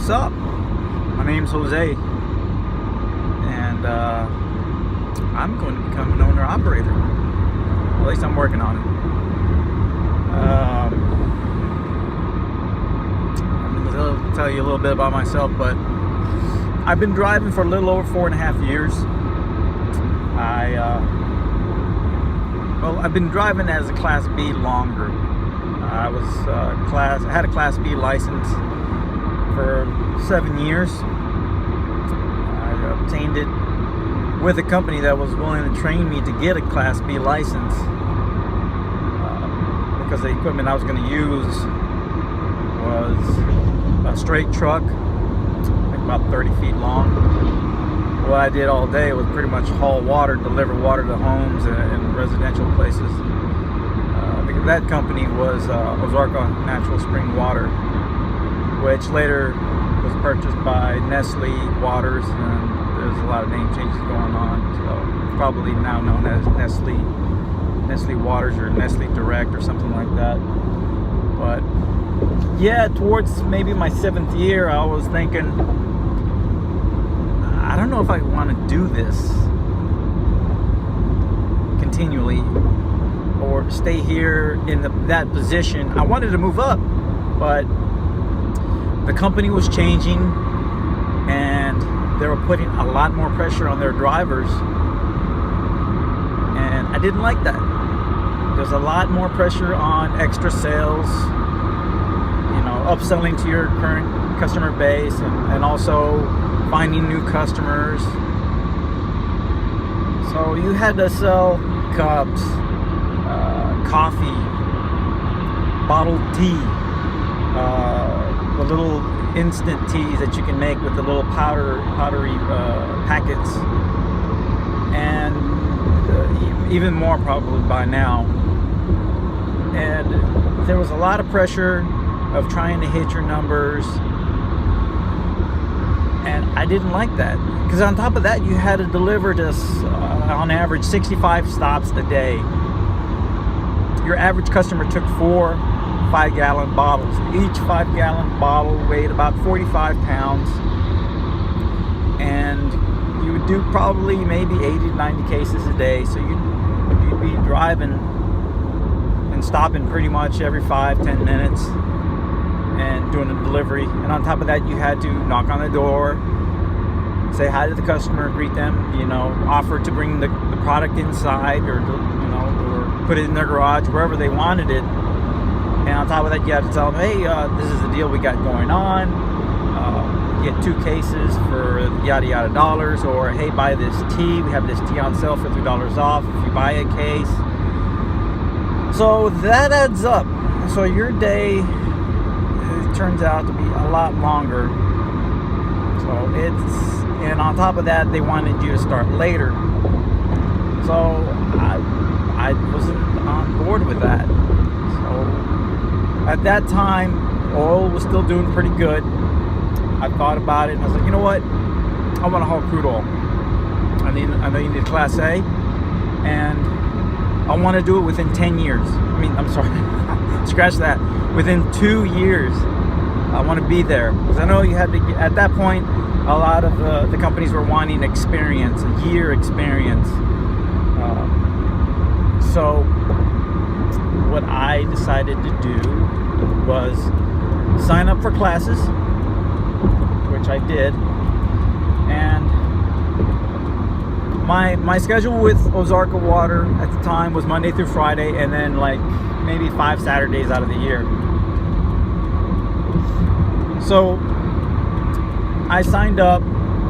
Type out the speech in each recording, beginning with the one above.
What's up? My name's Jose, and I'm going to become an owner-operator. At least I'm working on it. I'm going to tell you a little bit about myself, but I've been driving for a little over 4.5 years. I've been driving as a Class B longer. I had a Class B license for 7 years. I obtained it with a company that was willing to train me to get a Class B license because the equipment I was going to use was a straight truck, like about 30 feet long. What I did all day was pretty much haul water, deliver water to homes and residential places. That company was Ozarka Natural Spring Water, which later was purchased by Nestle Waters, and there's a lot of name changes going on. So probably now known as Nestle Waters or Nestle Direct or something like that. But yeah, towards maybe my 7th year, I was thinking, I don't know if I want to do this continually or stay here in that position. I wanted to move up, but the company was changing and they were putting a lot more pressure on their drivers, and I didn't like that. There's a lot more pressure on extra sales, upselling to your current customer base, and also finding new customers. So you had to sell cups, coffee, bottled tea, the little instant teas that you can make with the little powdery packets, and even more probably by now. And there was a lot of pressure of trying to hit your numbers, and I didn't like that, because on top of that you had to deliver just on average 65 stops a day. Your average customer took 4 5-gallon bottles. Each 5-gallon bottle weighed about 45 pounds, and you would do probably maybe 80 to 90 cases a day. So you'd be driving and stopping pretty much every 5-10 minutes and doing a delivery. And on top of that, you had to knock on the door, say hi to the customer, greet them, offer to bring the product inside, or put it in their garage, wherever they wanted it. And on top of that, you have to tell them, hey, this is the deal we got going on. Get 2 cases for yada yada dollars, or hey, buy this tea. We have this tea on sale for $3 off if you buy a case. So that adds up. So your day turns out to be a lot longer. And on top of that, they wanted you to start later. So I wasn't on board with that. So at that time, oil was still doing pretty good. I thought about it, and I was like, you know what? I want to haul crude oil. I know you need a Class A, and I want to do it within 10 years. I'm sorry, scratch that. Within 2 years, I want to be there, because I know you had to. At that point, a lot of the companies were wanting experience, a year experience. So what I decided to do was sign up for classes, which I did. And my schedule with Ozarka Water at the time was Monday through Friday, and then like maybe 5 Saturdays out of the year. So I signed up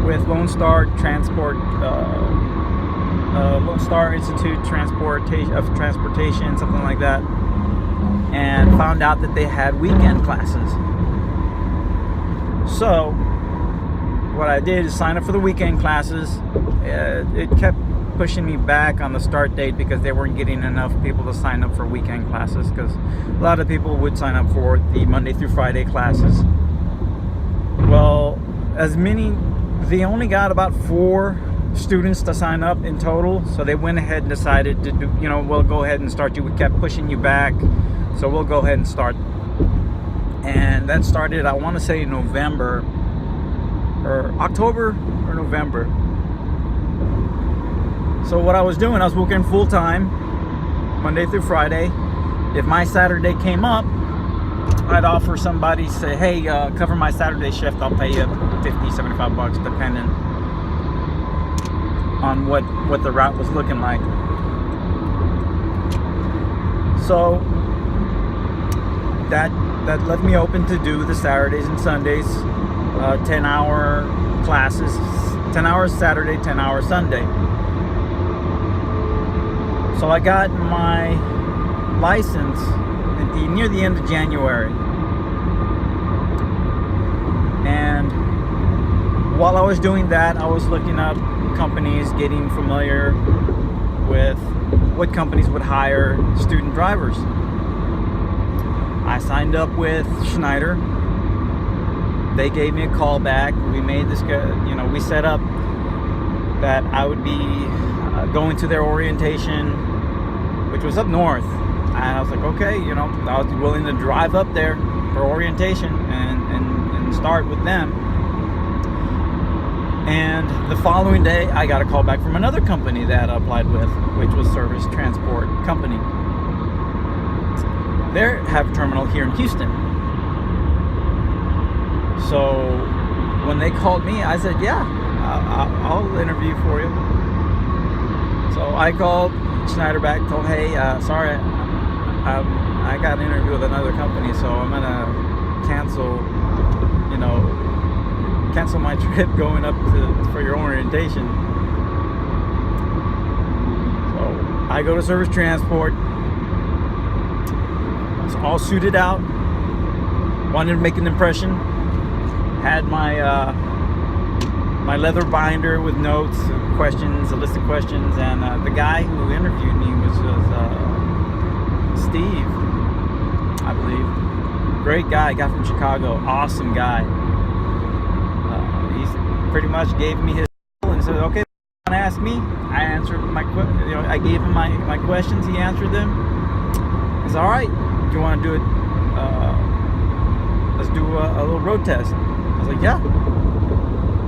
with Lone Star Institute of Transportation, something like that, and found out that they had weekend classes. So what I did is sign up for the weekend classes. It kept pushing me back on the start date because they weren't getting enough people to sign up for weekend classes, because a lot of people would sign up for the Monday through Friday classes. Well, they only got about 4 students to sign up in total, so they went ahead and decided to do, we'll go ahead and start you. We kept pushing you back, so we'll go ahead and start. And that started, I want to say, in November or October or November. So what I was doing, I was working full time, Monday through Friday. If my Saturday came up, I'd offer somebody, say, hey, cover my Saturday shift, I'll pay you $50-$75 depending on what the route was looking like. So that left me open to do the Saturdays and Sundays, 10-hour classes, 10 hours Saturday, 10 hours Sunday. So I got my license near the end of January. And while I was doing that, I was looking up companies, getting familiar with what companies would hire student drivers. I signed up with Schneider. They gave me a call back. We made this, we set up that I would be going to their orientation, which was up north. And I was like, okay, I was willing to drive up there for orientation and start with them. And the following day, I got a call back from another company that I applied with, which was Service Transport Company. They have a terminal here in Houston. So when they called me, I said, yeah, I'll interview for you. So I called Schneider back, told, hey, sorry, I got an interview with another company, so I'm gonna cancel my trip going up for your orientation. So I go to Service Transport. I was all suited out, wanted to make an impression. Had my my leather binder with notes, questions, a list of questions, and the guy who interviewed me was Steve, I believe. Great guy from Chicago, awesome guy. He's pretty much gave me his and said, okay, you want to ask me? I answered I gave him my questions, he answered them. He said, all right, do you want to do it? Let's do a little road test. I was like, yeah.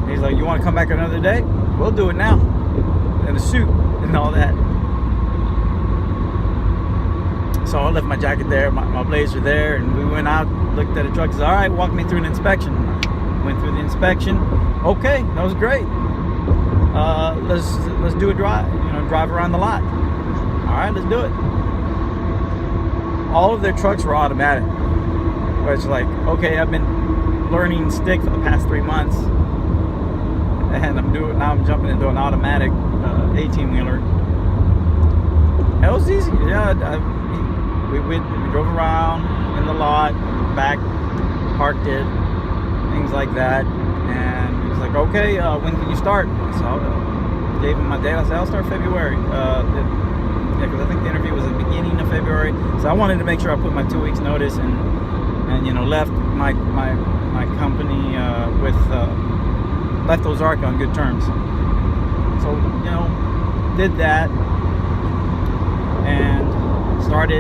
He's like, you want to come back another day? We'll do it now. In a suit and all that. So I left my jacket there, my blazer there, and we went out, looked at the truck. He said, all right, walk me through an inspection. Went through the inspection. Okay, that was great. Let's do a drive. Drive around the lot. All right, let's do it. All of their trucks were automatic. But it's like, okay, I've been learning stick for the past 3 months, and I'm jumping into an automatic 18-wheeler. It was easy. Yeah, we drove around in the lot, back, parked it, things like that. And he was like, okay, when can you start? So I gave him my date. I said, I'll start February. Because I think the interview was at the beginning of February. So I wanted to make sure I put my 2 weeks notice and left my company left Ozarka on good terms. So did that and started